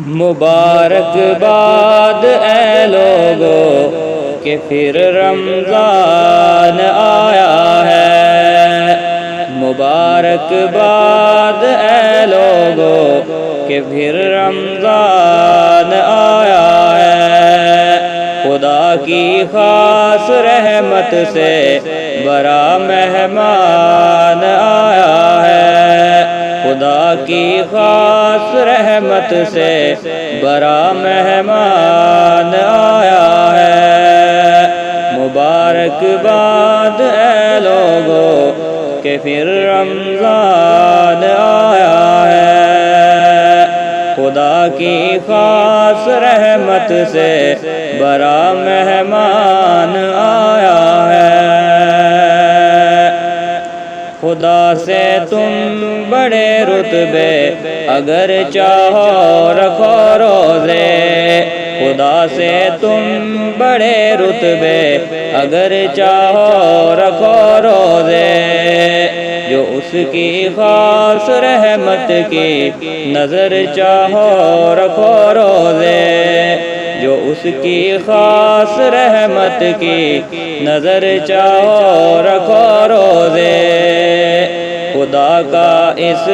مبارک باد اے لوگو کہ پھر رمضان آیا ہے۔ مبارک باد اے لوگو کہ پھر رمضان آیا ہے۔ خدا کی خاص رحمت سے بڑا مہمان آیا ہے۔ خدا کی خاص رحمت سے بڑا مہمان آیا ہے۔ مبارک باد اے لوگو کہ پھر رمضان آیا ہے۔ خدا کی خاص رحمت سے بڑا مہمان آیا ہے۔ خدا سے تم بڑے رتبے اگر چاہو رکھو روزے۔ خدا سے تم بڑے رتبے اگر چاہو رکھو روزے۔ جو اس کی خاص رحمت کی نظر چاہو رکھو روزے۔ جو اس کی خاص رحمت کی نظر چاہو رکھو روزے۔ خدا کا اس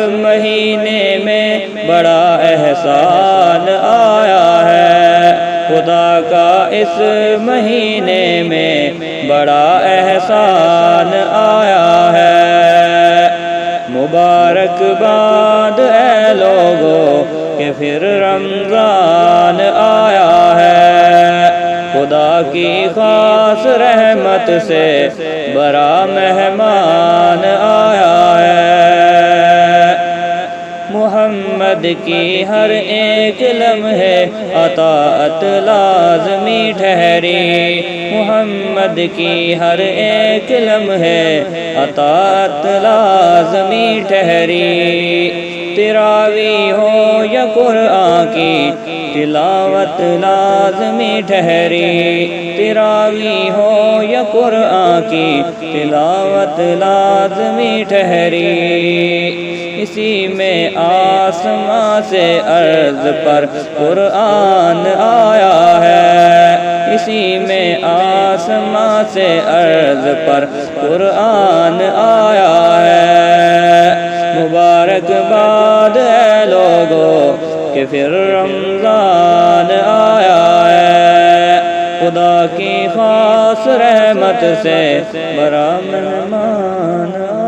مہینے میں بڑا احسان آیا ہے۔ خدا کا اس مہینے میں بڑا احسان آیا ہے۔ مبارک باد اے لوگو کہ پھر رمضان آیا ہے۔ خدا کی خاص رحمت سے بڑا مہمان آیا ہے۔ محمد کی ہر ایک لمحے اطاعت لازمی ٹھہری۔ محمد کی ہر ایک لمحے اطاعت لازمی ٹھہری۔ تراویح ہو یا قرآن کی تلاوت لازمی ٹھہری۔ تراویح ہو یا قرآن کی تلاوت لازمی ٹھہری۔ اسی میں آسمان سے ارض پر قرآن آیا ہے۔ اسی میں آسمان سے ارض پر قرآن آیا ہے۔ مبارک باد اے لوگو کہ پھر رمضان آیا ہے۔ خدا کی خاص رحمت سے بڑا مہمان